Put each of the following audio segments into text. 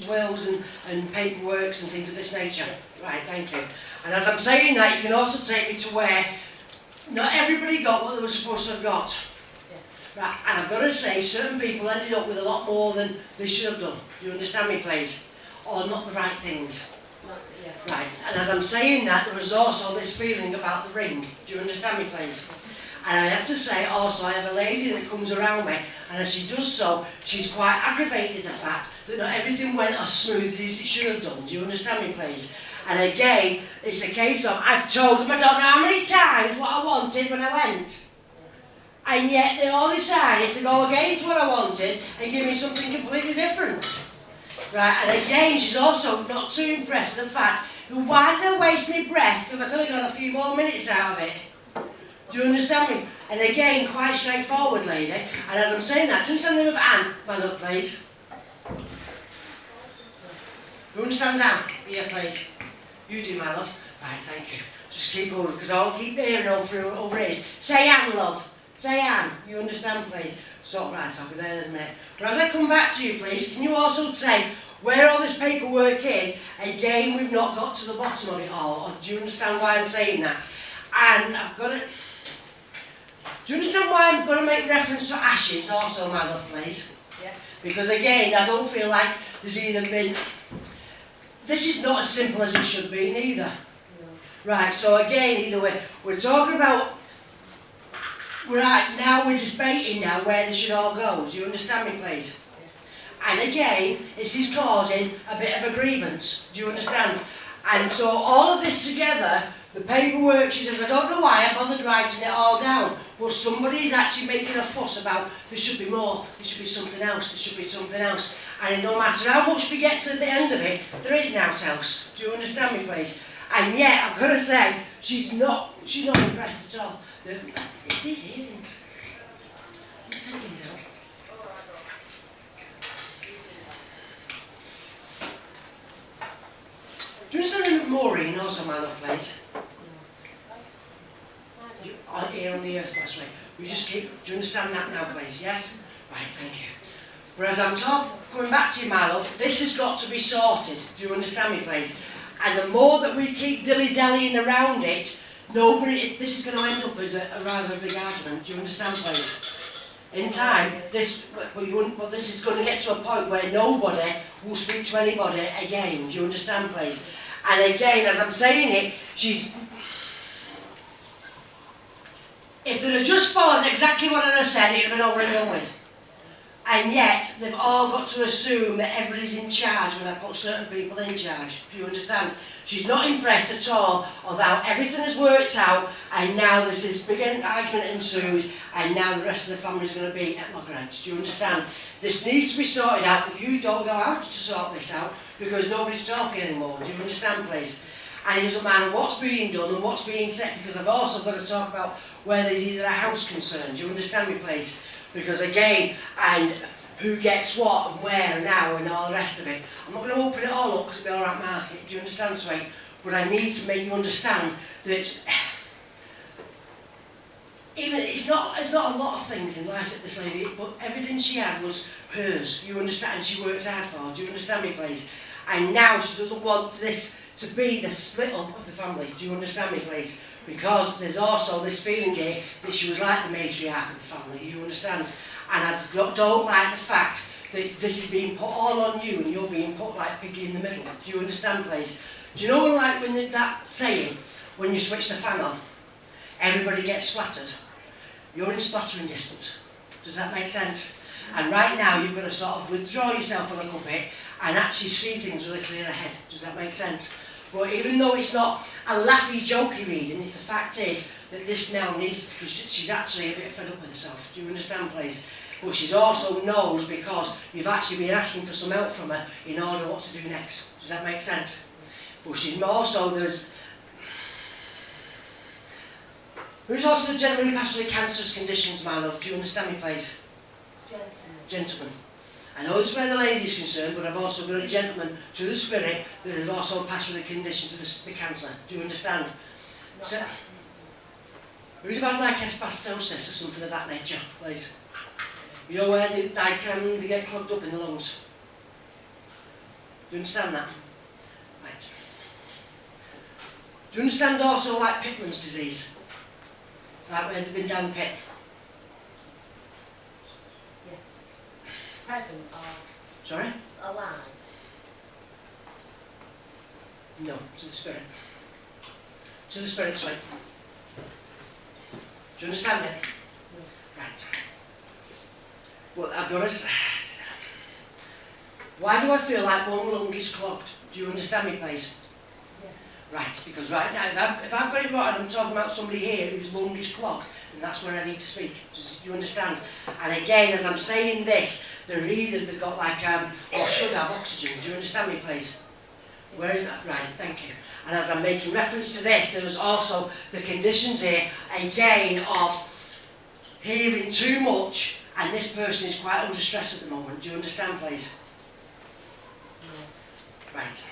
wills and paperworks and things of this nature. Right, thank you. And as I'm saying that, you can also take me to where not everybody got what they were supposed to have got. Right, and I've got to say, certain people ended up with a lot more than they should have done. Do you understand me, please? Or not the right things. Right, and as I'm saying that, there was also this feeling about the ring. Do you understand me, please? And I have to say also, I have a lady that comes around me, and as she does so, she's quite aggravated the fact that not everything went as smoothly as it should have done. Do you understand me, please? And again, it's a case of, I've told them I don't know how many times what I wanted when I went. And yet they all decided to go against what I wanted and give me something completely different. Right, and again, she's also not too impressed with the fact, why did I waste my breath? Because I could have got a few more minutes out of it. Do you understand me? And again, quite straightforward, lady. And as I'm saying that, do you understand the name of Anne, my love, please? Who understands Anne? Here, please. You do, my love. Right, thank you. Just keep hold, because I'll keep hearing over ears. Say Anne, love. Say Anne. You understand, please? So, right, I'll be there in a minute. But as I come back to you, please, can you also say where all this paperwork is? Again, we've not got to the bottom of it all. Or do you understand why I'm saying that? And I've got to... Do you understand why I'm going to make reference to ashes also, my love, please? Yeah. Because again, I don't feel like there's either been... This is not as simple as it should be, neither. No. Right, so again, either way, we're talking about... Right, now we're debating now where they should all go. Do you understand me, please? Yeah. And again, this is causing a bit of a grievance. Do you understand? And so all of this together... The paperwork, she says, I don't know why I bothered writing it all down, but somebody's actually making a fuss about there should be more, there should be something else, there should be something else. And no matter how much we get to the end of it, there is nought else. Do you understand me, please? And yet, I've got to say, she's not impressed at all. It's these earrings. I'm telling you though. Do you understand Maureen also, my love, please? Here on the earth, that's right. We just keep, do you understand that now, please? Yes? Right, thank you. Whereas I'm coming back to you, my love, this has got to be sorted. Do you understand me, please? And the more that we keep dilly-dallying around it, this is going to end up as a rather big argument. Do you understand, please? In time, this is going to get to a point where nobody will speak to anybody again. Do you understand, please? And again, as I'm saying it, if they'd have just followed exactly what I said, it would have been over and done with. And yet, they've all got to assume that everybody's in charge when I put certain people in charge. Do you understand? She's not impressed at all of how everything has worked out, and now there's this big argument ensued, and now the rest of the family's going to be at loggerheads. Do you understand? This needs to be sorted out, but you don't know how to sort this out, because nobody's talking anymore. Do you understand, please? And it doesn't matter what's being done and what's being said, because I've also got to talk about where there's either a house concerned. Do you understand me, please? Because again, and who gets what and where and how and all the rest of it. I'm not going to open it all up because it'll be all right market. Do you understand, Sway? But I need to make you understand that even it's not a lot of things in life that this lady, but everything she had was hers. Do you understand? And she worked hard for. Do you understand me, please? And now she doesn't want this to be the split up of the family. Do you understand me, please? Because there's also this feeling here that she was like the matriarch of the family. You understand? And I don't like the fact that this is being put all on you and you're being put like piggy in the middle. Do you understand, please? Do you know like when that saying, when you switch the fan on, everybody gets splattered? You're in splattering distance. Does that make sense? And right now you've got to sort of withdraw yourself a little bit and actually see things with a clearer head. Does that make sense? But even though it's not a laughy, jokey reading, the fact is that this now needs, because she's actually a bit fed up with herself. Do you understand, please? But she also knows because you've actually been asking for some help from her in order what to do next. Does that make sense? But she's also, who's also the gentleman who passed with the cancerous conditions, my love? Do you understand me, please? Gentleman. I know this is where the lady is concerned, but I've also got a gentleman to the spirit that has also passed with the conditions of the cancer. Do you understand? So, who's about like asbestosis or something of that nature, please? You know where they get clogged up in the lungs? Do you understand that? Right. Do you understand also like Pitman's disease? Like where they've been down the pit? Yeah. Present or Sorry? alive? No, to the spirit. To the spirit, sorry. Do you understand it? No. Right. Well, I've got to... Why do I feel like one lung is clogged? Do you understand me, please? Yeah. Right, because right now, if I've got it right and I'm talking about somebody here whose lung is clogged, then that's where I need to speak. Do you understand? And again, as I'm saying this, they've got like, or should have oxygen. Do you understand me, please? Where is that? Right, thank you. And as I'm making reference to this, there's also the conditions here, again, of hearing too much, and this person is quite under stress at the moment. Do you understand, please? No. Right.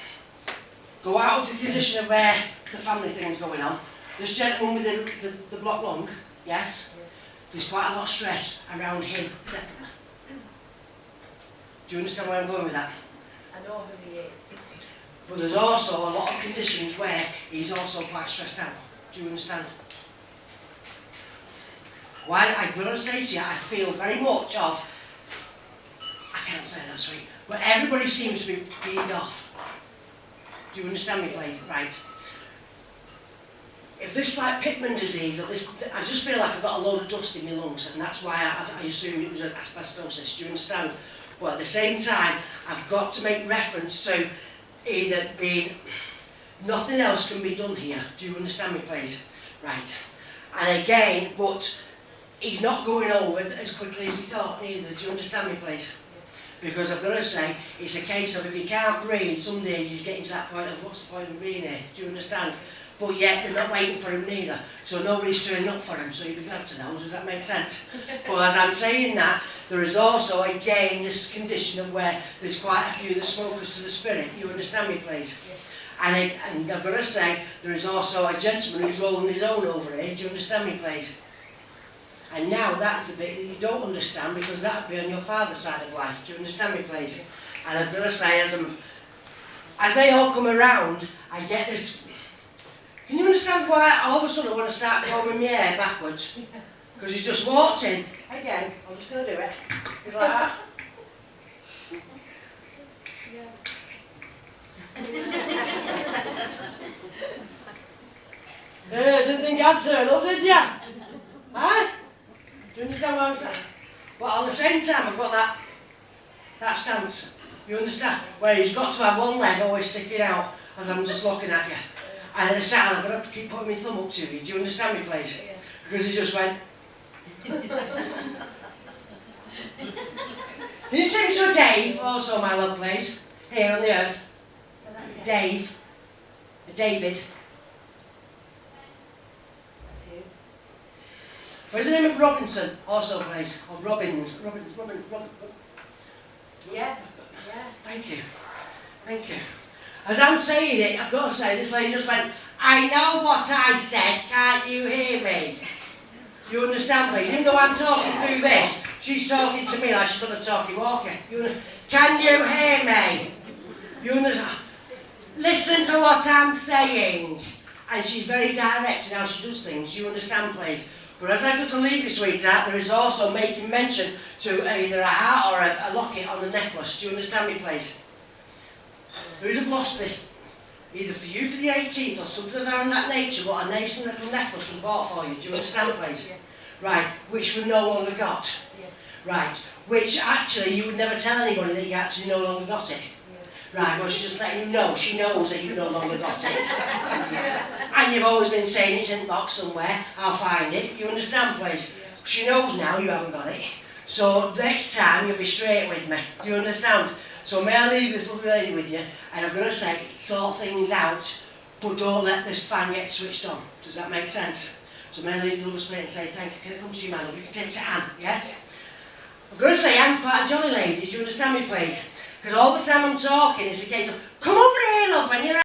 Go out of the condition of where the family thing's going on. This gentleman with the blocked lung, yes? Yeah. There's quite a lot of stress around him separately. Do you understand where I'm going with that? I know who he is. But there's also a lot of conditions where he's also quite stressed out. Do you understand? Why I'm going to say to you, I feel very much of, I can't say that sweet, but everybody seems to be peed off. Do you understand me, please? Right. If this is like Pitman disease, or this, I just feel like I've got a load of dust in my lungs, and that's why I assumed it was an asbestosis. Do you understand? But at the same time, I've got to make reference to either being, nothing else can be done here. Do you understand me, please? Right. And again, but he's not going over as quickly as he thought either. Do you understand me, please? Because I've got to say, it's a case of if he can't breathe, some days he's getting to that point of what's the point of being here? Do you understand? But yet they're not waiting for him neither. So nobody's turning up for him, so you'd be glad to know. Does that make sense? But as I'm saying that, there is also again this condition of where there's quite a few that smoke us to the spirit. You understand me, please? Yes. And I've got to say, there is also a gentleman who's rolling his own over here. Do you understand me, please? And now that's the bit that you don't understand, because that would be on your father's side of life. Do you understand me, please? And I've got to say, as they all come around, I get this. Can you understand why all of a sudden I want to start combing my hair backwards? Because he's just walked in. Again, I'm just going to do it. He's like that. Didn't think I'd turn up, did ya? Huh? Do you understand what I'm saying? But at the same time, I've got that stance. You understand? Where he's got to have one leg always sticking out as I'm just looking at you. And at the side, I've got to keep putting my thumb up to you. Do you understand me, please? Yeah. Because he just went. Can you sing to Dave, also, my love, please? Here on the earth. So that again. Dave. David. A few. Where's the name of Robinson, also, please? Or Robbins. Robin. Yeah. Yeah. Thank you. Thank you. As I'm saying it, I've got to say, this lady just went, I know what I said, can't you hear me? You understand, please? Even though I'm talking through this, she's talking to me like she's on a talkie-walkie. Can you hear me? You understand? Listen to what I'm saying. And she's very direct in how she does things. You understand, please? But as I go to leave you, sweetheart, there is also making mention to either a heart or a locket on the necklace. Do you understand me, please? Who'd have lost this? Either for you for the 18th or something around that nature, but a nice little necklace was bought for you. Do you understand, please? Yeah. Right, which we've no longer got. Yeah. Right, which actually you would never tell anybody that you actually no longer got it. Yeah. Right, well, she's just letting you know. She knows that you no longer got it. And you've always been saying it's in the box somewhere. I'll find it. You understand, please? Yeah. She knows now you haven't got it. So next time you'll be straight with me. Do you understand? So may I leave this lovely lady with you? And I'm going to say, sort things out, but don't let this fan get switched on. Does that make sense? So may I leave the lovely spirit and say, thank you. Can I come to you, my love? You can take it to Anne, yes? I'm going to say Anne's quite a jolly lady. Do you understand me, please? Because all the time I'm talking, it's a case of, come over here, love, when you're